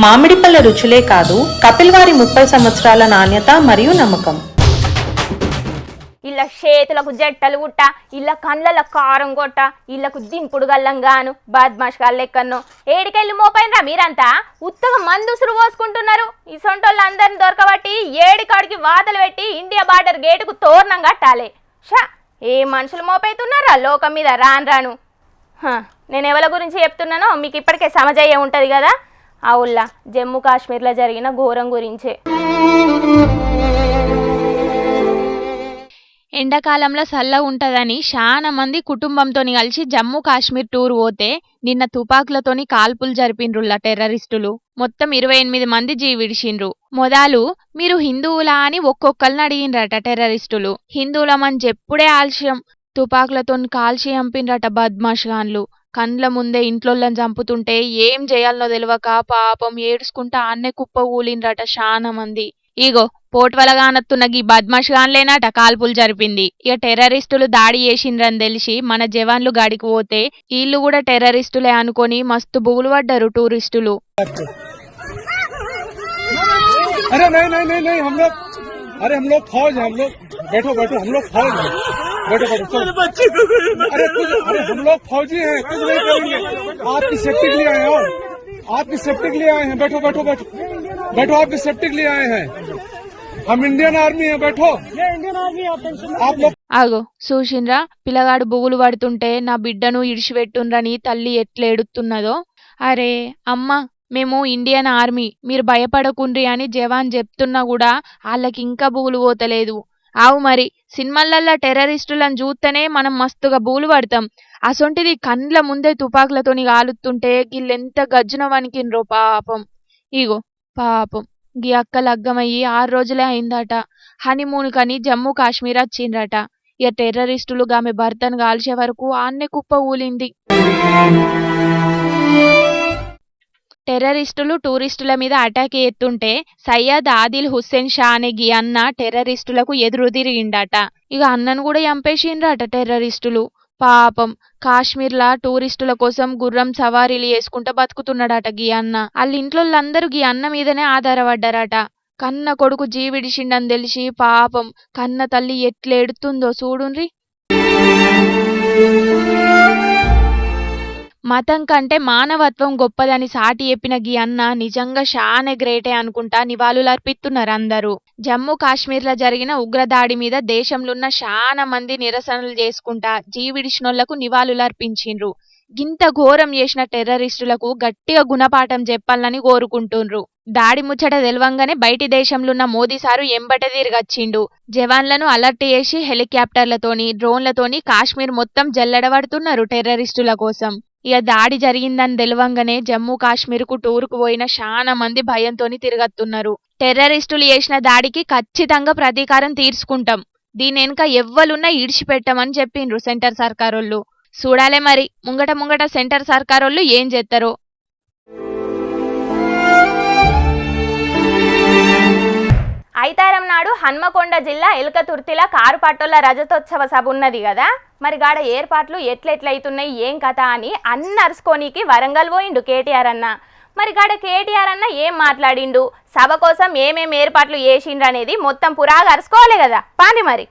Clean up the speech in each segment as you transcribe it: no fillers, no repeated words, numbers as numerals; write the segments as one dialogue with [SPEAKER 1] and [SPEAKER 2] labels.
[SPEAKER 1] మామిడి పళ్ళ రుచులే కాదు, కపిల్ వారి 30 సంవత్సరాల నాణ్యత మరియు నమ్మకం.
[SPEAKER 2] ఇళ్ళ చేతులకు జట్టలు గుట్ట, ఇళ్ళ కండ్ల కారం కొట్ట, ఇళ్ళకు దింపుడు గల్లంగాను బద్మాష్ లెక్కను ఏడికెళ్ళి మోపైనరా మీరంతా ఉత్తగా మందుసురు పోసుకుంటున్నారు. ఈ సొంటోళ్ళు అందరిని దొరకబట్టి ఏడికాడికి వాతలు పెట్టి ఇండియా బార్డర్ గేటుకు తోరణం కట్టాలి. షా ఏ మనుషులు మోపైతున్నారా లోకం మీద రాను. నేను ఎవరి గురించి చెప్తున్నానో మీకు ఇప్పటికే సమజయ్యే ఉంటుంది కదా. అవుల్లా జమ్మూ కాశ్మీర్లో జరిగిన ఘోరం గురించే. ఎండాకాలంలో చల్ల ఉంటుందని చాలా మంది కుటుంబంతో కలిసి జమ్మూ కాశ్మీర్ టూర్ పోతే నిన్న తుపాకులతోని కాల్పులు జరిపిండ్రుల్లా టెర్రరిస్టులు. మొత్తం 28 మంది జీవిడిచిండ్రు. మొదలు మీరు హిందువులా అని ఒక్కొక్కరిని అడిగిండ్రట టెర్రరిస్టులు. హిందువులమని చెప్పుడే ఆలస్యం, తుపాకులతో కాల్చి చంపిండ్రట బద్మాష్గాన్లు. కండ్ల ముందే ఇంట్లోళ్ళని చంపుతుంటే ఏం చేయాలనో తెలియక పాపం ఏడుచుకుంటా ఆన్నే కుప్ప ఊలిండ్రట చాలా మంది. ఇగో పోట్వలగానత్తున్న గీ బద్మాష్ గాన్లేనట కాల్పులు జరిపింది. ఇక టెర్రరిస్టులు దాడి చేసిండ్రని తెలిసి మన జవాన్లు గాడికి పోతే వీళ్ళు కూడా టెర్రరిస్టులే అనుకొని మస్తు బుగులు పడ్డారు టూరిస్టులు.
[SPEAKER 3] अरे हम लोग फौज हैं, हम लोग बैठो बैठो, हम लोग फौज हैं, बैठो बैठो अरे हम लोग फौजी हैं, कुछ नहीं करेंगे, आपकी सेफ्टी के लिए आए हैं, आपकी सेफ्टी के लिए आए हैं, बैठो बैठो बैठो बैठो, आपकी सेफ्टी के लिए आए हैं, हम इंडियन आर्मी हैं, बैठो, ये इंडियन आर्मी आप लोग.
[SPEAKER 2] ఆగో చూసిండ్రా పిల్లగాడు బుగులు పడుతుంటే నా బిడ్డను ఇడిచిపెట్టుండ్రని తల్లి ఎట్లేడుతున్నదో. అరే అమ్మ మేము ఇండియన్ ఆర్మీ, మీరు భయపడకుండ్రి అని జవాన్ చెప్తున్నా కూడా వాళ్ళకి ఇంకా బూలు పోతలేదు. ఆవు మరి సినిమాలల్లా టెర్రరిస్టులను చూస్తేనే మనం మస్తుగా బూలు పడతాం. అసొంటిది కండ్ల ముందే తుపాకులతోని కాలుతుంటే గిల్లెంత గజ్జున వణికిండ్రో పాపం. ఇగో పాపం గీ అక్క లగ్గమయ్యి 6 రోజులే అయిందట. హనీమూన్ కని జమ్మూ కాశ్మీర్ వచ్చిండ్రట. ఇక టెర్రరిస్టులు ఆమె భర్తను కాల్చే వరకు ఆన్నే కుప్ప ఊలింది. టెర్రరిస్టులు టూరిస్టుల మీద అటాక్ ఎత్తుంటే సయ్యద్ ఆదిల్ హుస్సేన్ షా అనే గీ అన్న టెర్రరిస్టులకు ఎదురు తిరిగిండట. ఇక అన్నను కూడా చంపేసిండ్రట టెర్రరిస్టులు. పాపం కాశ్మీర్లా టూరిస్టుల కోసం గుర్రం సవారీలు చేసుకుంటా బతుకుతున్నాడట గీ అన్న. వాళ్ళ ఇంట్లోళ్ళందరూ గీ అన్న మీదనే ఆధారపడ్డారట. కన్న కొడుకు జీవిడిచిండని తెలిసి పాపం కన్న తల్లి ఎట్లేడుతుందో చూడుండ్రి. మతం కంటే మానవత్వం గొప్పదని సాటి చెప్పిన గీ అన్న నిజంగా షానే గ్రేటే అనుకుంటా నివాళులర్పిస్తున్నారు అందరూ. జమ్మూ కాశ్మీర్లో జరిగిన ఉగ్రదాడి మీద దేశంలోన్న చాలా మంది నిరసనలు చేసుకుంటా జీవిడిచినోళ్లకు నివాళులర్పించిండ్రు. గింత ఘోరం చేసిన టెర్రరిస్టులకు గట్టిగా గుణపాఠం చెప్పాలని కోరుకుంటుండ్రు. దాడి ముచ్చట తెలవంగానే బయటి దేశంలోన్న మోదీ సారు ఎంబట తిరిగొచ్చిండు. జవాన్లను అలర్ట్ చేసి హెలికాప్టర్లతోని డ్రోన్లతోని కాశ్మీర్ మొత్తం జల్లెడబడుతున్నారు టెర్రరిస్టుల కోసం. ఇక దాడి జరిగిందని తెలవంగానే జమ్మూ కాశ్మీర్కు టూర్కు పోయిన చాలా మంది భయంతోని తిరగత్తున్నారు. టెర్రరిస్టులు చేసిన దాడికి ఖచ్చితంగా ప్రతీకారం తీర్చుకుంటాం, దీని వెనుక ఎవ్వలున్నా ఇడిచిపెట్టమని చెప్పిండ్రు సెంటర్ సర్కారోళ్ళు. చూడాలే మరి ముంగట సెంటర్ సర్కారోళ్ళు ఏం చేస్తారో. ఐతారం నాడు హన్మకొండ జిల్లా ఎల్కతుర్తిల కారు పట్టోళ్ల రజతోత్సవ సభ ఉన్నది కదా. మరి గాడ ఏర్పాట్లు ఎట్లెట్లయితున్నాయి ఏం కథ అని అన్నర్సుకోనీకి వరంగల్ పోయిండు కేటీఆర్ అన్న. మరి గాడ కేటీఆర్ అన్న ఏం మాట్లాడిండు, సభ కోసం ఏమేం ఏర్పాట్లు చేసిండ్రు అనేది మొత్తం పురాగా అరుసుకోవాలి కదా. పాని మరి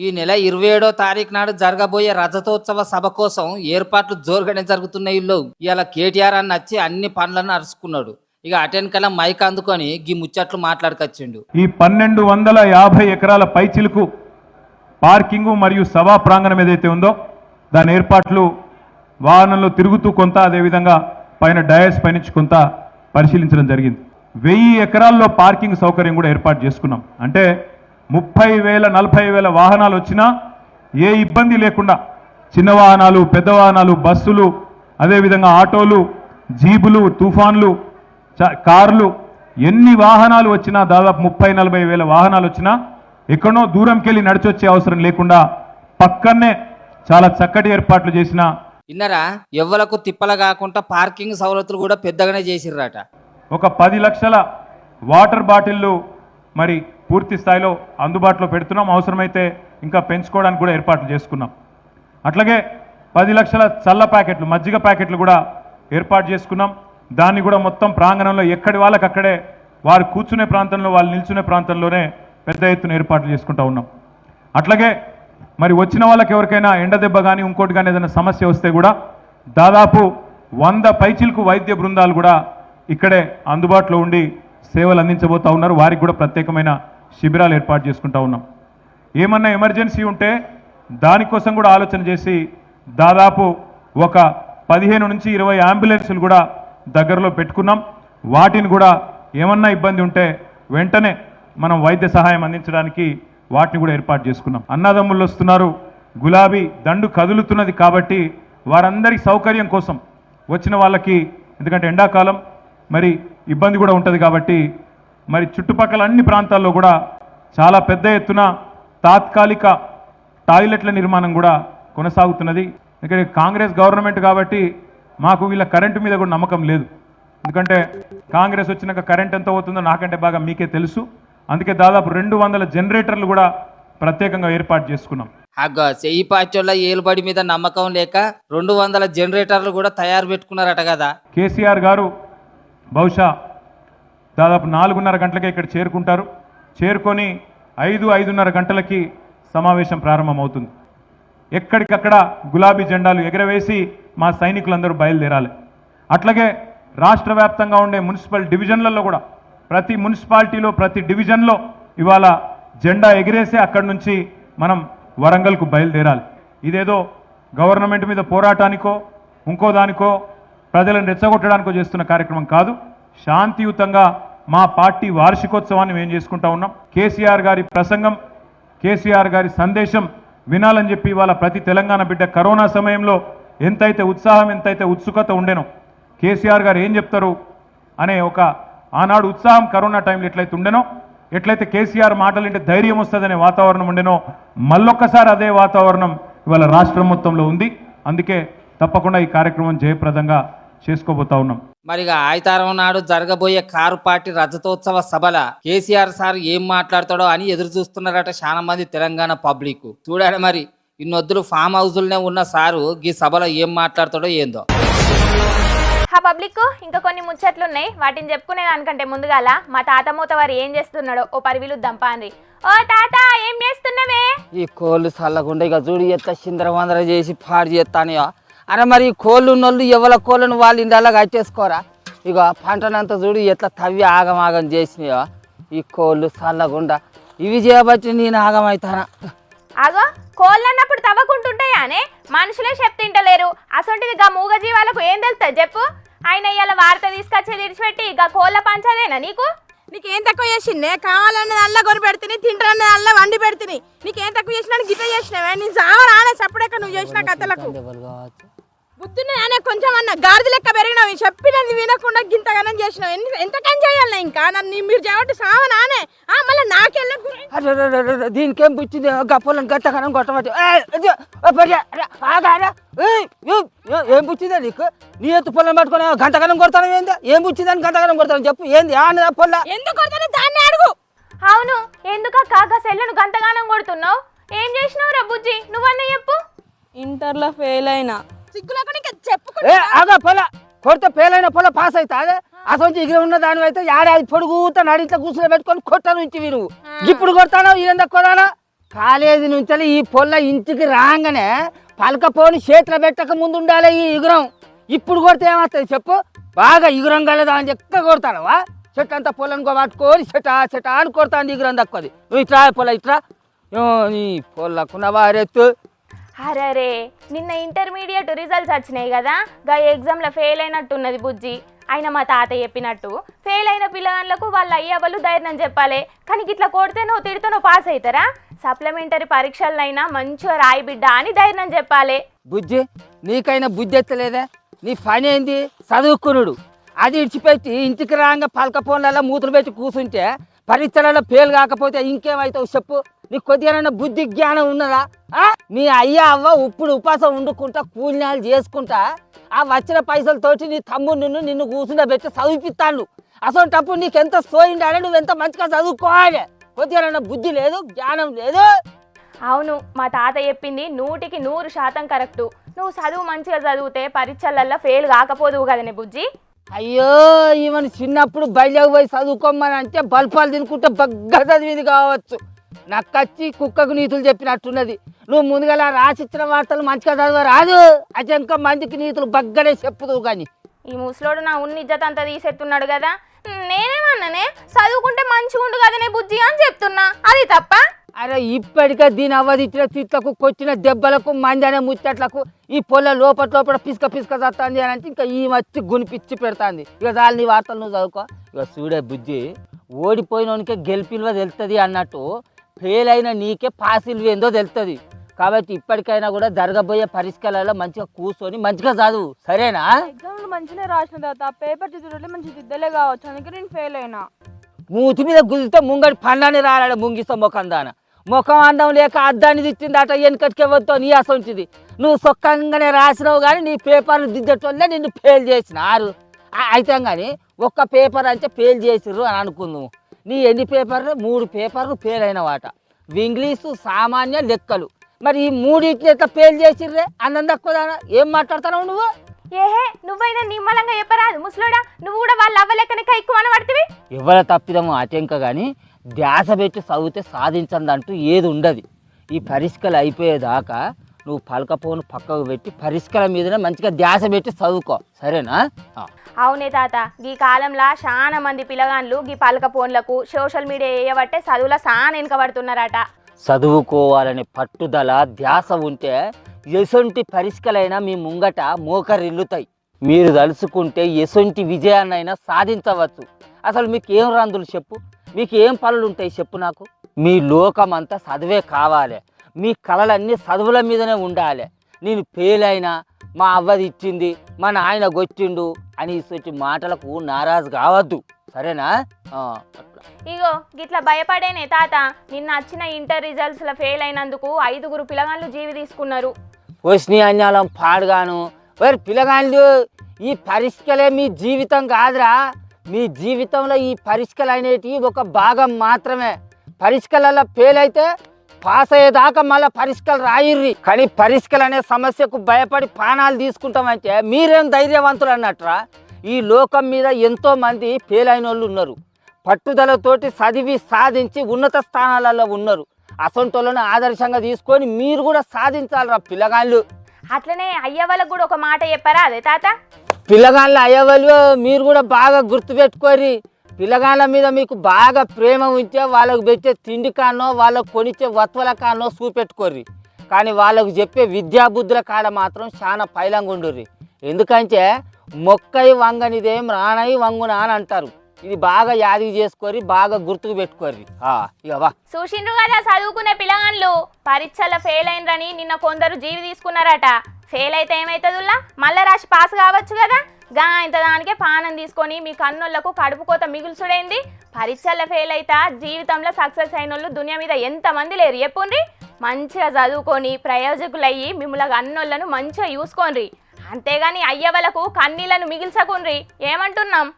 [SPEAKER 4] ఈ నెల 27వ తారీఖు నాడు జరగబోయే రజతోత్సవ సభ కోసం ఏర్పాట్లు జోరుగానే జరుగుతున్నాయి. ఇలా కేటీఆర్ అన్న వచ్చి అన్ని పనులను అరుచుకున్నాడు. ఇక అటెన్కల మైక్ అందుకొని గీ ముచ్చట్లు మాట్లాడుకొచ్చిండు.
[SPEAKER 5] ఈ 1250 ఎకరాల పైచిలుకు పార్కింగు మరియు సభా ప్రాంగణం ఏదైతే ఉందో దాని ఏర్పాట్లు వాహనంలో తిరుగుతూ కొంత, అదేవిధంగా పైన డయస్ పైనుంచి కొంత పరిశీలించడం జరిగింది. 1000 ఎకరాల్లో పార్కింగ్ సౌకర్యం కూడా ఏర్పాటు చేసుకున్నాం. అంటే 30,000 40,000 వాహనాలు వచ్చినా ఏ ఇబ్బంది లేకుండా చిన్న వాహనాలు, పెద్ద వాహనాలు, బస్సులు, అదేవిధంగా ఆటోలు, జీబులు, తుఫాన్లు, కార్లు, ఎన్ని వాహనాలు వచ్చినా దాదాపు 30-40 వేల వాహనాలు వచ్చినా ఎక్కడో దూరంకి వెళ్ళి నడిచొచ్చే అవసరం లేకుండా పక్కనే చాలా చక్కటి ఏర్పాట్లు చేసిన.
[SPEAKER 4] ఇన్నరా ఎవ్వలకు తిప్పల కాకుండా పార్కింగ్ సౌలతులు కూడా పెద్దగానే చేసిర్రట.
[SPEAKER 5] ఒక 10 లక్షల వాటర్ బాటిళ్లు మరి పూర్తి స్థాయిలో అందుబాటులో పెడుతున్నాం. అవసరమైతే ఇంకా పెంచుకోవడానికి కూడా ఏర్పాట్లు చేసుకున్నాం. అట్లాగే 10 లక్షల చల్ల ప్యాకెట్లు, మజ్జిగ ప్యాకెట్లు కూడా ఏర్పాటు చేసుకున్నాం. దాన్ని కూడా మొత్తం ప్రాంగణంలో ఎక్కడి వాళ్ళకి అక్కడే వారు కూర్చునే ప్రాంతంలో వాళ్ళు నిల్చునే ప్రాంతంలోనే పెద్ద ఎత్తున ఏర్పాట్లు చేసుకుంటూ ఉన్నాం. అట్లాగే మరి వచ్చిన వాళ్ళకి ఎవరికైనా ఎండ దెబ్బ కానీ ఇంకోటి కానీ ఏదైనా సమస్య వస్తే కూడా దాదాపు 100 పైచిలకు వైద్య బృందాలు కూడా ఇక్కడే అందుబాటులో ఉండి సేవలు అందించబోతూ ఉన్నారు. వారికి కూడా ప్రత్యేకమైన శిబిరాలు ఏర్పాటు చేసుకుంటూ ఉన్నాం. ఏమన్నా ఎమర్జెన్సీ ఉంటే దానికోసం కూడా ఆలోచన చేసి దాదాపు ఒక 15 నుంచి 20 అంబులెన్సులు కూడా దగ్గరలో పెట్టుకున్నాం. వాటిని కూడా ఏమన్నా ఇబ్బంది ఉంటే వెంటనే మనం వైద్య సహాయం అందించడానికి వాటిని కూడా ఏర్పాటు చేసుకున్నాం. అన్నదమ్ముళ్ళు వస్తున్నారు, గులాబీ దండు కదులుతున్నది కాబట్టి వారందరి సౌకర్యం కోసం వచ్చిన వాళ్ళకి, ఎందుకంటే ఎండాకాలం మరి ఇబ్బంది కూడా ఉంటుంది కాబట్టి మరి చుట్టుపక్కల అన్ని ప్రాంతాల్లో కూడా చాలా పెద్ద ఎత్తున తాత్కాలిక టాయిలెట్ల నిర్మాణం కూడా కొనసాగుతున్నది. ఎందుకంటే కాంగ్రెస్ గవర్నమెంట్ కాబట్టి మాకు వీళ్ళ కరెంటు మీద కూడా నమ్మకం లేదు. ఎందుకంటే కాంగ్రెస్ వచ్చినాక కరెంట్ ఎంత అవుతుందో నాకంటే బాగా మీకే తెలుసు. అందుకే దాదాపు 200 జనరేటర్లు కూడా ప్రత్యేకంగా ఏర్పాటు చేసుకున్నాం.
[SPEAKER 4] అగ్గో చెయ్యి పార్టీల ఏలుబడి మీద నమ్మకం లేక 200 జనరేటర్లు కూడా తయారు పెట్టుకున్నారట కదా.
[SPEAKER 5] కేసీఆర్ గారు బహుశా దాదాపు 4:30 గంటలకే ఇక్కడ చేరుకుంటారు. చేరుకొని 5-5:30 గంటలకి సమావేశం ప్రారంభమవుతుంది. ఎక్కడికక్కడ గులాబీ జెండాలు ఎగరవేసి మా సైనికులందరూ బయలుదేరాలి. అట్లాగే రాష్ట్ర వ్యాప్తంగా ఉండే మున్సిపల్ డివిజన్లలో కూడా ప్రతి మున్సిపాలిటీలో ప్రతి డివిజన్లో ఇవాళ జెండా ఎగిరేసి అక్కడి నుంచి మనం వరంగల్కు బయలుదేరాలి. ఇదేదో గవర్నమెంట్ మీద పోరాటానికో ఇంకో దానికో ప్రజలను రెచ్చగొట్టడానికో చేస్తున్న కార్యక్రమం కాదు. శాంతియుతంగా మా పార్టీ వార్షికోత్సవాన్ని మేము చేసుకుంటా ఉన్నాం. కేసీఆర్ గారి ప్రసంగం, కేసీఆర్ గారి సందేశం వినాలని చెప్పి ఇవాళ ప్రతి తెలంగాణ బిడ్డ కరోనా సమయంలో ఎంతైతే ఉత్సాహం ఎంతైతే ఉత్సుకత ఉండేనో, కేసీఆర్ గారు ఏం చెప్తారు అనే ఒక ఆనాడు ఉత్సాహం కరోనా టైంలో ఎట్లయితే ఉండేనో, ఎట్లయితే కేసీఆర్ మాటలు అంటే ధైర్యం వస్తుందనే వాతావరణం ఉండేనో, మళ్ళొక్కసారి అదే వాతావరణం ఇవాళ రాష్ట్రం మొత్తంలో ఉంది. అందుకే తప్పకుండా ఈ కార్యక్రమం జయప్రదంగా చేసుకోబోతా ఉన్నాం.
[SPEAKER 4] మరిగా ఆదివారం నాడు జరగబోయే కారు పార్టీ రజతోత్సవ సభల కేసీఆర్ సార్ ఏం మాట్లాడతాడో అని ఎదురు చూస్తున్నారట చాలా మంది తెలంగాణ పబ్లిక్. చూడాలి మరి ఇన్నొద్దులు ఫామ్ హౌజుల్నే ఉన్న సారు ఈ సభలో ఏం మాట్లాడతాడో ఏందో.
[SPEAKER 6] పబ్లిక్ ఇంకా కొన్ని ముచ్చట్లు ఉన్నాయి, వాటిని చెప్పుకునే దానికంటే ముందుగాల మా తాత మూత వారు ఏం చేస్తున్నాడో ఓ పరివిలు దంపాన్రి. ఓ తాత ఏం చేస్తున్నావే?
[SPEAKER 4] ఈ కోళ్ళు చల్లకుండా ఇక చూడు ఎట్లా చిందరవందర చేసి పాడు చేస్తానయో. అరే మరి ఈ కోళ్ళు ఉన్నోళ్ళు ఎవరి కోళ్ళను వాళ్ళు ఇండలా కట్టేసుకోరా. ఇక పంటనంతా చూడు ఎట్లా తవ్వి ఆగమాగం చేసినాయో. ఈ కోళ్ళు చల్లకుండా ఇవి చేయబట్టి నేను ఆగమవుతానా.
[SPEAKER 6] ఆగో కోళ్ళు అన్నప్పుడు తవ్వకుంటుంటాయా అనే మనుషులే చెప్తింటలేరు. అసొంటిది గా మూగ జీవాలకు ఏం తెలుస్తుంది చెప్పు? ఆయన ఇవాళ వార్త తీసుకొచ్చేది విడిచిపెట్టి ఇక కోళ్ళ పంచదేనా నీకు?
[SPEAKER 7] నీకేం తక్కువ చేసిండే? కావాలన్నది అల్లా కొని పెడుతుంది, తింటారన్నది అల్లా వండి పెడుతుంది. నీకేం తక్కువ చేసినా గిట్ట చేసినావే? నేను సావరానే సప్పుడెక్క నువ్వు చేసిన కథలకు బుద్ధినే అనే కొంచెం అన్న గాడిద లెక్క పెరిగినావు. చెప్పినది వినకుండా గింతగానం చేసినావు. ఎంతకని చేయాలి ఇంకా నన్ను మీరు చేయబట్టి సావనానే మళ్ళీ నాకెళ్ళే.
[SPEAKER 4] దీనికేం పుచ్చింది గప్పలను గట్టకనం కొట్టబట్టి ఏం పుచ్చిందా నీకు? నీ ఎత్తు పొలం పట్టుకుని గంటకనం కొడతాను. ఏంది ఏం పుచ్చిందని గంటకనం కొడతాను చెప్పు. ఏంది ఆ పొల్ల
[SPEAKER 7] ఎందుకు కొడతాను దాన్ని అడుగు.
[SPEAKER 6] అవును ఎందుకక్క గా సెల్లును గంతగానం కొడుతున్నావు? ఏం చేసినావు రా బుజ్జి నువ్వన్నా చెప్పు.
[SPEAKER 7] ఇంటర్లో ఫెయిల్ అయినా
[SPEAKER 4] కొడితే పేలైన పొల పాస్ అవుతా. అదే అసలు ఇక్కడ ఉన్న దాని అయితే ఏడాది పొడుగుతా నడిట్లో కూర్చుని పెట్టుకొని కొట్టాను ఇంటివి నువ్వు. ఇప్పుడు కొడతాను ఈయన కొడానా? కాలేజీ నుంచి ఈ పొల్ల ఇంటికి రాగానే పలకపోని చేతిలో పెట్టక ముందు ఉండాలి ఈ ఇగురం. ఇప్పుడు కొడితే ఏమవుతుంది చెప్పు? బాగా ఇగురం కలదా అని చెక్క కొడతానవా? చెట్టు అంతా పొలను పట్టుకొని చెట్టా చెట్టా అని కొడతాను ఇగురం తక్కువది. నువ్వు ఇట్రా పొల ఇట్రా నీ పొల్లకు వారెత్తు.
[SPEAKER 6] అరే నిన్న ఇంటర్మీడియట్ రిజల్ట్స్ వచ్చినాయి కదా, గా ఎగ్జామ్లో ఫెయిల్ అయినట్టున్నది బుజ్జి. ఆయన మా తాత చెప్పినట్టు ఫెయిల్ అయిన పిల్లగాళ్ళకు వాళ్ళ అయ్యవాళ్ళు ధైర్యం చెప్పాలి. కానీ ఇట్లా కొడితేనో తిడితేనో పాస్ అవుతారా? సప్లిమెంటరీ పరీక్షలనైనా మంచిగా రాయి బిడ్డ అని ధైర్యం చెప్పాలి.
[SPEAKER 4] బుజ్జి నీకైనా బుద్ధి ఎత్తలేదా? నీ పని ఏంది? చదువుకునుడు. అది ఇడిచిపెట్టి ఇంటికి రాగా పలకపోన్లలో మూతులు పెట్టి కూర్చుంటే పరీక్షలలో ఫెయిల్ కాకపోతే ఇంకేమవుతావు చెప్పు? నీకు కొద్దిగా బుద్ధి జ్ఞానం ఉన్నదా? మీ అయ్య అవ్వ ఇప్పుడు ఉపాసం వండుకుంటా కూలినాలు చేసుకుంటా ఆ వచ్చిన పైసలతోటి నీ తమ్ముడు నిన్ను కూర్చుండా పెట్టి చదివిపిస్తాను. అసలు నీకెంత సోయిండాలి, నువ్వెంత మంచిగా చదువుకోవాలి. కొద్దిగా బుద్ధి లేదు, జ్ఞానం లేదు.
[SPEAKER 6] అవును మా తాత చెప్పింది 100% కరెక్టు. నువ్వు చదువు మంచిగా చదివితే పరీక్షలల్లో ఫెయిల్ కాకపోదువు కదనే బుజ్జి.
[SPEAKER 8] అయ్యో ఈమెను చిన్నప్పుడు బయలుకి పోయి చదువుకోమని అంటే బల్పాలు తినుకుంటే బగ్గ చదివింది కావచ్చు. నక్కచ్చి కుక్కకు నీతులు చెప్పినట్టున్నది. నువ్వు ముందుగా రాసిచ్చిన వార్తలు మంచిగా చదవరాదు, అజంక మందికి నీతులు బగ్గనే చెప్పుదు. కానీ
[SPEAKER 6] ఈ ముసలోడు నా ఉన్న ఇజ్జత్ అంతా తీసేస్తున్నాడు కదా. నేనేమన్నానే చదువుకుంటే మంచిగా ఉండు కదనే బుజ్జి అని చెప్తున్నా, అది తప్ప?
[SPEAKER 8] అరే ఇప్పటికే దీని అవ్వదిచ్చిన తిట్లకు కొట్టిన దెబ్బలకు మంది అనే ముచ్చట్లకు ఈ పొల్ల లోపల పిసుక చస్తుంది అని అంటే ఇంకా ఈ వచ్చి గునిపిచ్చి పెడతాంది. ఇక చాలు నీ వార్తలు నువ్వు చదువుకో. ఇక చూడే బుజ్జి, ఓడిపోయినోనికే గెలిపిల్వ తెలుస్తుంది అన్నట్టు ఫెయిల్ అయిన నీకే పాసిల్వ ఏందో తెలుస్తుంది. కాబట్టి ఇప్పటికైనా కూడా జరగబోయే పరిష్కారాల్లో మంచిగా కూర్చొని మంచిగా చదువు, సరేనా?
[SPEAKER 7] ఎగ్జామ్లు మంచిగా రాసిన తర్వాత పేపర్ దిద్దులే మంచి దిద్దలే కావచ్చు, అందుకే నేను ఫెయిల్ అయినా.
[SPEAKER 8] మూతి మీద గుద్దితే ముంగడి పండాన్ని రాలాడు ముంగిస్తా ముఖం దాన. ముఖం అందం లేక అద్దాన్ని తిట్టిందట వెనకటికే వద్దు నీ అసొంటిది. నువ్వు సొక్కంగానే రాసినావు కానీ నీ పేపర్లు దిద్దటోళ్ళే నిన్ను ఫెయిల్ చేసినారు. అయితే కానీ ఒక్క పేపర్ అంటే ఫెయిల్ చేసిర్రు అని అనుకుందాము. నీ ఎన్ని పేపర్లు? 3 పేపర్లు ఫెయిల్ అయినవాట. ఇంగ్లీషు, సామాన్య, లెక్కలు. మరి ఈ 3 ఎట్లా ఫెయిల్ చేసిర్రే? అన్నం తక్కువదానా? ఏం మాట్లాడుతున్నావు నువ్వు?
[SPEAKER 6] ఏహే నువ్వైనా నిమ్మలంగా చెప్పరాదు ముసలోడా, నువ్వు కూడా వాళ్ళు అవ్వలేకనే కైక్కు అనబడుతుంది.
[SPEAKER 8] ఎవరి తప్పిదమో అటెంక కానీ ధ్యాస పెట్టి చదివితే సాధించదంటూ ఏది ఉండదు. ఈ పరీక్షలు అయిపోయేదాకా నువ్వు పలకపోను పక్కకు పెట్టి పరీక్షల మీదనే మంచిగా ధ్యాస పెట్టి చదువుకో, సరేనా?
[SPEAKER 6] అవునే తాత, ఈ కాలంలో చాలా మంది పిల్లగాళ్ళు ఈ పలక ఫోన్లకు సోషల్ మీడియా వేయబట్టే చదువులో చాలా వెనుకబడుతున్నారట.
[SPEAKER 8] చదువుకోవాలనే పట్టుదల ధ్యాస ఉంటే ఎసొంటి పరీక్షలైనా మీ ముంగట మోకరిల్లుతాయి. మీరు తలుచుకుంటే ఎసొంటి విజయాన్నైనా సాధించవచ్చు. అసలు మీకు ఏం రందులు చెప్పు, మీకు ఏం పనులు ఉంటాయి చెప్పు నాకు? మీ లోకమంతా చదువే కావాలి, మీ కళలన్నీ చదువుల మీదనే ఉండాలి. నేను ఫెయిల్ అయినా మా అవ్వది ఇచ్చింది, మా నాయన కొట్టిండు అని ఇటువంటి మాటలకు నారాజు కావద్దు, సరేనా?
[SPEAKER 6] ఇగో గిట్లా భయపడేనే తాత, నిన్న వచ్చిన ఇంటర్ రిజల్ట్స్లో ఫెయిల్ అయినందుకు 5 పిల్లగాళ్ళు జీవి తీసుకున్నారు.
[SPEAKER 8] వచ్చిన అన్యాలం పాడుగాను. మరి పిల్లగాళ్ళు, ఈ పరీక్షలే మీ జీవితం కాదురా. మీ జీవితంలో ఈ పరీక్షలు అనేటివి ఒక భాగం మాత్రమే. పరీక్షలలో ఫెయిల్ అయితే పాస్ అయ్యేదాకా మళ్ళీ పరీక్షలు రాయిర్రి. కానీ పరీక్షలు అనే సమస్యకు భయపడి ప్రాణాలు తీసుకుంటామంటే మీరేం ధైర్యవంతులు అన్నట్రా. ఈ లోకం మీద ఎంతో మంది ఫెయిల్ అయిన వాళ్ళు ఉన్నారు, పట్టుదలతోటి చదివి సాధించి ఉన్నత స్థానాలలో ఉన్నారు. అసొంటోళ్ళను ఆదర్శంగా తీసుకొని మీరు కూడా సాధించాలరా పిల్లగాళ్ళు.
[SPEAKER 6] అట్లనే అయ్య వాళ్ళకు కూడా ఒక మాట చెప్పారా అదే తాత?
[SPEAKER 8] పిల్లగాళ్ళ అయ్యవాళ్ళు మీరు కూడా బాగా గుర్తుపెట్టుకోరి. పిల్లగాళ్ళ మీద మీకు బాగా ప్రేమ ఉంటే వాళ్ళకు పెట్టే తిండి కానో వాళ్ళకు కొనిచ్చే వత్వల కానో చూపెట్టుకోర్రి. కానీ వాళ్ళకు చెప్పే విద్యాబుద్ధుల కాడ మాత్రం చాలా పైలంగా ఉండుర్రి. ఎందుకంటే మొక్కై వంగనిదేం రానై వంగునా అని అంటారు. ఇది బాగా యాది చేసుకొని బాగా గుర్తుకు పెట్టుకోర్రి. ఇక వా
[SPEAKER 6] చూసిండ్రు కదా చదువుకునే పిల్లగాళ్ళు పరీక్షల్లో ఫెయిల్ అయినరని నిన్న కొందరు జీవి తీసుకున్నారట. ఫెయిల్ అయితే ఏమవుతుందిలా, మళ్ళీ రాసి పాస్ కావచ్చు కదా. ఇంత దానికే పానం తీసుకొని మీ కన్నోళ్లకు కడుపు కోత మిగుల్చుడైంది. పరీక్షల్లో ఫెయిల్ అయితే జీవితంలో సక్సెస్ అయిన వాళ్ళు దునియా మీద ఎంతమంది లేరు చెప్పుండ్రి. మంచిగా చదువుకొని ప్రయోజకులయ్యి మిమ్మల్ని అన్నోళ్ళను మంచిగా చూసుకోండి, అంతేగాని అయ్య వాళ్ళకు కన్నీళ్లను మిగిల్చకుండ్రి. ఏమంటున్నాం?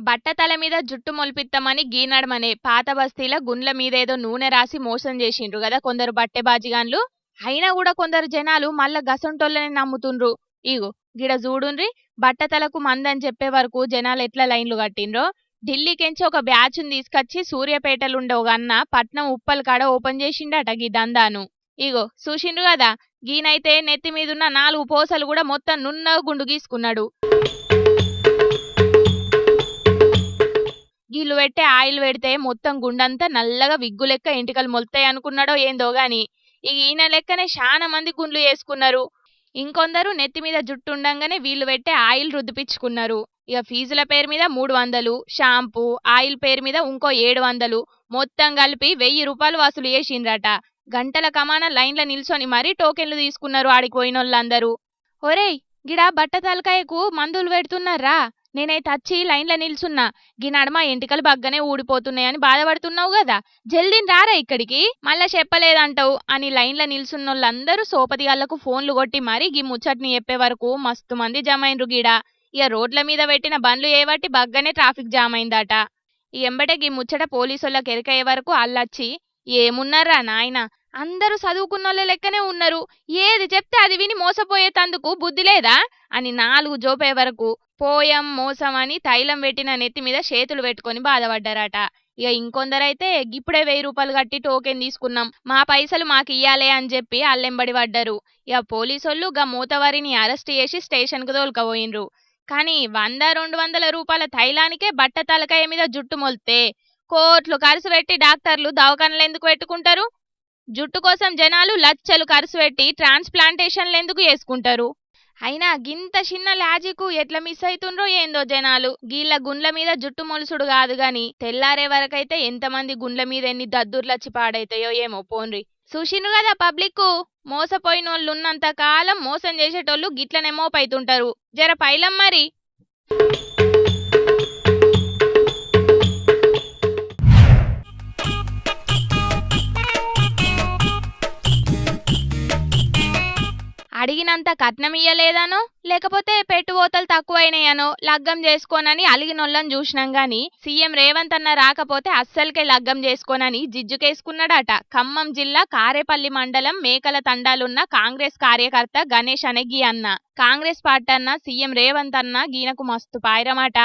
[SPEAKER 2] బట్టతల మీద జుట్టు మొలిపిస్తామని గీనడమనే పాత బస్తీల గుండ్ల మీదేదో నూనె రాసి మోసం చేసిండ్రు కదా కొందరు బట్టె బాజిగాన్లు. అయినా కూడా కొందరు జనాలు మళ్ళా గసంటోళ్ళని నమ్ముతుండ్రు. ఇగో గిడ చూడుండ్రి, బట్టతలకు మందని చెప్పే వరకు జనాలు ఎట్లా లైన్లు కట్టిండ్రో. ఢిల్లీకెంచి ఒక బ్యాచ్ను తీసుకొచ్చి సూర్యాపేటలుండే ఒక అన్న పట్నం ఉప్పల్ కాడ ఓపెన్ చేసిండట గీ దందాను. ఇగో చూసిండ్రు కదా, గీనైతే నెత్తి మీదున్న 4 పోసలు కూడా మొత్తం నున్న గుండు గీసుకున్నాడు. గీళ్ళు పెట్టే ఆయిల్ పెడితే మొత్తం గుండంతా నల్లగా విగ్గు లెక్క ఎంటికలు మొలుతాయి అనుకున్నాడో ఏందో గాని ఇక ఈయన లెక్కనే చాలా మంది గుండ్లు వేసుకున్నారు. ఇంకొందరు నెత్తి మీద జుట్టు ఉండంగానే వీళ్ళు పెట్టే ఆయిల్ రుద్దిపించుకున్నారు. ఇక ఫీజుల పేరు మీద 300, షాంపూ ఆయిల్ పేరు మీద ఇంకో 700, మొత్తం కలిపి 1000 రూపాయలు వసూలు చేసిండ్రట. గంటల కమాన లైన్ల నిల్చొని మరీ టోకెన్లు తీసుకున్నారు ఆడికి పోయిన వాళ్ళందరూ. ఒరేయ్ గిడ బట్ట తలకాయకు మందులు పెడుతున్నారా, నేనైతే వచ్చి లైన్ల నిల్చున్నా, గీ నడమ ఎంటికలు బగ్గనే ఊడిపోతున్నాయని బాధపడుతున్నావు కదా, జల్దీని రారా ఇక్కడికి, మళ్ళా చెప్పలేదంటావు అని లైన్ల నిల్చున్నోళ్ళందరూ సోపతిగాళ్లకు ఫోన్లు కొట్టి మరీ గీ ముచ్చట్ని చెప్పే వరకు మస్తు మంది జమైండ్రు గీడ. ఇక రోడ్ల మీద పెట్టిన బండ్లు ఏవట్టి బగ్గనే ట్రాఫిక్ జామ్ అయిందట. ఈ ఎంబటే గీ ముచ్చట పోలీసులకు ఎరికయ్యే వరకు అల్లొచ్చి ఏమున్నారా నాయన అందరూ చదువుకున్నోళ్ళ లెక్కనే ఉన్నారు, ఏది చెప్తే అది విని మోసపోయేటందుకు బుద్ధి లేదా అని 4 జోపే వరకు పోయం మోసం అని తైలం పెట్టిన నెత్తి మీద చేతులు పెట్టుకొని బాధపడ్డారట. ఇక ఇంకొందరైతే ఇప్పుడే 1000 రూపాయలు కట్టి టోకెన్ తీసుకున్నాం, మా పైసలు మాకు ఇయ్యాలే అని చెప్పి అల్లెంబడి పడ్డారు. ఇక పోలీసోళ్ళు గా మూతవారిని అరెస్ట్ చేసి స్టేషన్కు తోలుకపోయినరు. కానీ 100-200 రూపాయల తైలానికే బట్ట తలకాయ మీద జుట్టు మొలితే కోట్లు ఖర్చు పెట్టి డాక్టర్లు దవాఖానలు ఎందుకు పెట్టుకుంటారు? జుట్టు కోసం జనాలు లచ్చలు ఖర్చు పెట్టి ట్రాన్స్ప్లాంటేషన్లు ఎందుకు చేసుకుంటారు? అయినా గింత చిన్న లాజిక్ ఎట్లా మిస్ అవుతుండ్రో ఏందో జనాలు. గీళ్ళ గుండ్ల మీద జుట్టు మొలుసుడు కాదు గాని తెల్లారే వరకైతే ఎంతమంది గుండ్ల మీద ఎన్ని దద్దుర్లచ్చి పాడైతాయో ఏమో పోన్రి. చూసిండ్రు కదా పబ్లిక్, మోసపోయినోళ్ళు ఉన్నంత కాలం మోసం చేసేటోళ్ళు గిట్లనే మోపైతుంటారు. జర పైలం మరి. అడిగినంత కట్నం ఇయ్యలేదనో లేకపోతే పెట్టుబోతలు తక్కువైనాయనో లగ్గం చేసుకోనని అలిగినోళ్ళని చూసినాం గాని సీఎం రేవంత్ అన్న రాకపోతే అస్సలకే లగ్గం చేసుకోనని జిజ్జుకేసుకున్నాడట. ఖమ్మం జిల్లా కారేపల్లి మండలం మేకల తండాలున్న కాంగ్రెస్ కార్యకర్త గణేష్ అనే గీ అన్న. కాంగ్రెస్ పార్టీ అన్న సీఎం రేవంత్ అన్న గీనకు మస్తు పాయిరమాట.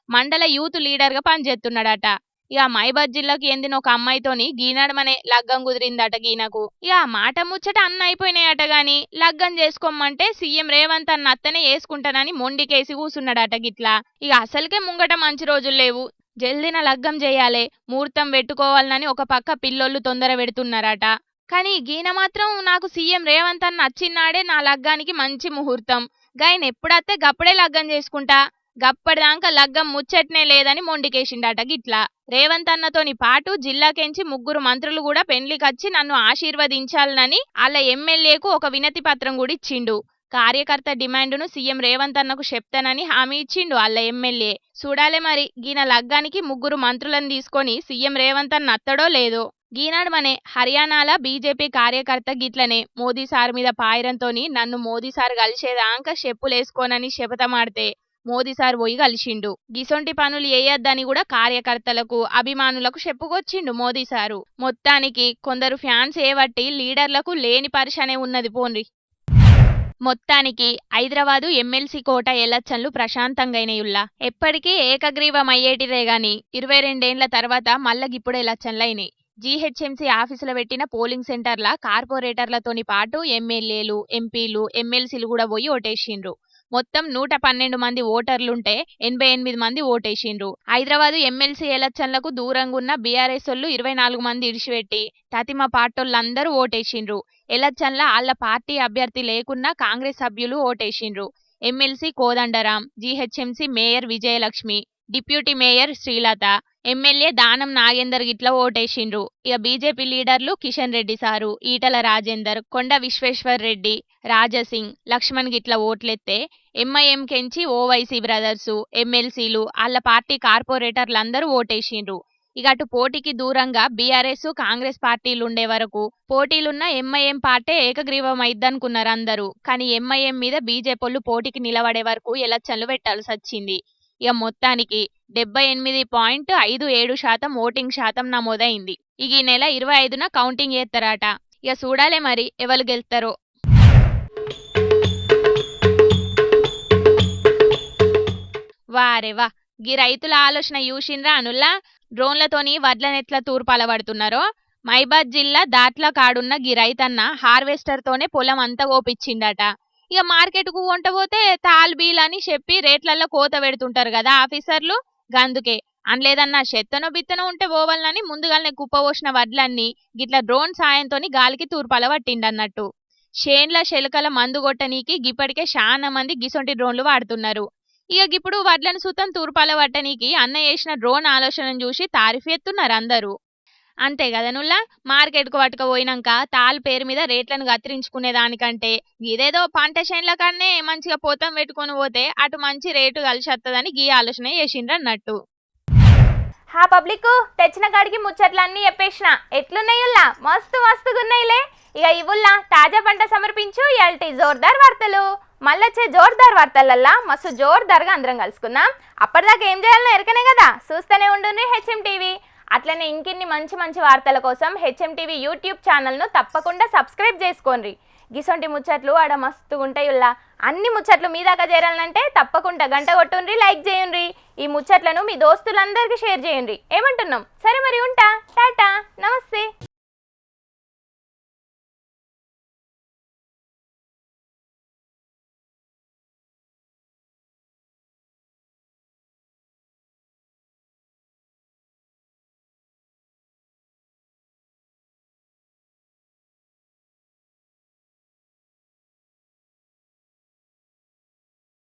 [SPEAKER 2] మండల యూత్ లీడర్ గా పనిచేస్తున్నాడట. ఇక మైబాద్ జిల్లాకి ఎందిన ఒక అమ్మాయితోని గీనడమనే లగ్గం కుదిరిందట గీనకు. ఇక మాట ముచ్చట అన్న అయిపోయినాయట గాని లగ్గం చేసుకోమంటే సీఎం రేవంత్ అన్న అత్తనే వేసుకుంటానని మొండికేసి కూసున్నాడట గిట్లా. ఇక అసలుకే ముంగట మంచి రోజులు లేవు, జల్దిన లగ్గం చేయాలే, ముహూర్తం పెట్టుకోవాలని ఒక పక్క పిల్లోళ్ళు తొందర పెడుతున్నారట. కానీ గీన మాత్రం నాకు సీఎం రేవంత్ అన్న వచ్చినాడే నా లగ్గానికి మంచి ముహూర్తం, గాయన ఎప్పుడత్తే గప్పుడే లగ్గం చేసుకుంటా, గప్పటిదాకా లగ్గం ముచ్చట్నే లేదని మొండికేసిండట గిట్లా. రేవంత్ అన్నతోని పాటు జిల్లాకెంచి 3 మంత్రులు కూడా పెండ్లికచ్చి నన్ను ఆశీర్వదించాలని వాళ్ళ ఎమ్మెల్యేకు ఒక వినతి పత్రం కూడా ఇచ్చిండు. కార్యకర్త డిమాండును సీఎం రేవంత్ అన్నకు చెప్తానని హామీ ఇచ్చిండు వాళ్ళ ఎమ్మెల్యే. చూడాలే మరి గీన లగ్గానికి 3 మంత్రులను తీసుకొని సీఎం రేవంత్ అన్న అత్తడో లేదో. గీనాడమనే హర్యానాల బీజేపీ కార్యకర్త గిట్లనే మోదీ సార్ మీద పాయిరంతోని నన్ను మోదీ సార్ కలిసేదాకా చెప్పులేసుకోనని శపథమాడితే మోదీ సార్ పోయి కలిసిండు. గిసొంటి పనులు చేయొద్దని కూడా కార్యకర్తలకు అభిమానులకు చెప్పుకొచ్చిండు మోదీ సారు. మొత్తానికి కొందరు ఫ్యాన్స్ ఏవట్టి లీడర్లకు లేని పరిశనే ఉన్నది పోన్రి. మొత్తానికి హైదరాబాదు ఎమ్మెల్సీ కోట ఎలక్షన్లు ప్రశాంతంగాయినాయుల్లా. ఎప్పటికీ ఏకగ్రీవం అయ్యేటిదే గాని 22 ఏండ్ల తర్వాత మళ్ళగిప్పుడు ఎలక్షన్లైనాయి. జీహెచ్ఎంసీ ఆఫీసులో పెట్టిన పోలింగ్ సెంటర్ల కార్పొరేటర్లతోని పాటు ఎమ్మెల్యేలు, ఎంపీలు, ఎమ్మెల్సీలు కూడా పోయి ఓటేసిండ్రు. మొత్తం 112 మంది ఓటర్లుంటే 88 మంది ఓటేసిండ్రు. హైదరాబాదు ఎమ్మెల్సీ ఎలక్షన్లకు దూరంగా ఉన్న బీఆర్ఎస్ వాళ్ళు 24 మంది ఇడిచిపెట్టి తతిమ పార్టోళ్ళందరూ ఓటేసిండ్రు. ఎలక్షన్ల వాళ్ళ పార్టీ అభ్యర్థి లేకున్నా కాంగ్రెస్ సభ్యులు ఓటేసిండ్రు. MLC Kodandaram, GHMC mayor Vijayalakshmi, deputy mayor Srilatha, MLA Danam Nagender గిట్ల ఓటేసిండ్రు. ఇక బీజేపీ లీడర్లు కిషన్ రెడ్డి సారు, ఈటల రాజేందర్, కొండ విశ్వేశ్వర్ రెడ్డి, రాజసింగ్, లక్ష్మణ్ గిట్ల ఓట్లెత్తే ఎంఐఎం కెంచి ఓవైసీ బ్రదర్సు, ఎమ్మెల్సీలు, వాళ్ళ పార్టీ కార్పొరేటర్లందరూ ఓటేసిండ్రు. ఇక అటు పోటీకి దూరంగా బీఆర్ఎస్, కాంగ్రెస్ పార్టీలు ఉండే వరకు పోటీలున్న ఎంఐఎం పార్టీ ఏకగ్రీవం అయిద్దనుకున్నారు అందరూ. కానీ ఎంఐఎం మీద బీజేపీలు పోటీకి నిలబడే వరకు ఎలక్షన్లు పెట్టాల్సి వచ్చింది. ఇక మొత్తానికి 78.57% ఓటింగ్ శాతం నమోదైంది. ఇక ఈ నెల 25న కౌంటింగ్ చేస్తారట. ఇక చూడాలే మరి ఎవరు గెలుస్తారో. వారేవా గీ రైతుల ఆలోచన చూసిండ్రా అనుల్లా. డ్రోన్లతోని వడ్లనెట్ల తూర్పాల పడుతున్నారో. మైబాద్ జిల్లా దాట్ల కాడున్న గీ రైతన్న హార్వెస్టర్ తోనే పొలం అంతా కోపిచ్చిండట. ఇక మార్కెట్కు కొంటపోతే తాల్బీల్ అని చెప్పి రేట్లలో కోత పెడుతుంటారు కదా ఆఫీసర్లు, గందుకే అనలేదన్నా చెత్తనో బిత్తనో ఉంటే పోవాలని ముందుగానే కుప్పపోసిన వడ్లన్నీ గిట్ల డ్రోన్ సాయంతోని గాలికి తూర్పాల పట్టిండన్నట్టు. షేన్ల శెలకల మందు కొట్టనీకి గిప్పటికే చాలా మంది గిసొంటి డ్రోన్లు వాడుతున్నారు. ఇక ఇప్పుడు వడ్లను సుతం తూర్పాల పట్టనీకి అన్న చేసిన డ్రోన్ ఆలోచనను చూసి తారీఫ్ ఎత్తున్నారు అందరూ. అంతే కదా నుల్లా. మార్కెట్కు పట్టుకపోయినాక తాల్ పేరు మీద రేట్లను కత్తిరించుకునే దానికంటే ఇదేదో పంట చేన్ల కన్నే మంచిగా పోతం పెట్టుకొని పోతే అటు మంచి రేటు కలిసి వస్తుందని గీ ఆలోచన చేసిండ్రు అన్నట్టు.
[SPEAKER 6] హా పబ్లిక్ తెచ్చిన కాడికి ముచ్చట్లన్నీ చెప్పేసిన ఎట్లున్నాయుల్లా, మస్తు మస్తుగున్నాయిలే. ఇక ఇవుల్లా తాజా పంట సమర్పించు ఎల్టీ జోర్దార్ వార్తలు. మళ్ళొచ్చే జోర్దార్ వార్తలల్లా మస్తు జోర్దార్గా అందరం కలుసుకుందాం. అప్పటిదాకా ఏం చేయాలనో ఎరకనే కదా, చూస్తూనే ఉండుండ్రి హెచ్ఎం టీవీ. అట్లనే ఇంకిన్ని మంచి మంచి వార్తల కోసం HMTV యూట్యూబ్ ఛానల్ను తప్పకుండా సబ్స్క్రైబ్ చేసుకోండి. గిసొంటి ముచ్చట్లు ఆడ మస్తు ఉంటాయి. అన్ని ముచ్చట్లు మీ దాకా చేరాలంటే తప్పకుండా గంట కొట్టుండ్రి, లైక్ చేయండి. ఈ ముచ్చట్లను మీ దోస్తులందరికీ షేర్ చేయండి. ఏమంటున్నాం? సరే మరి ఉంటా. టాటా, నమస్తే.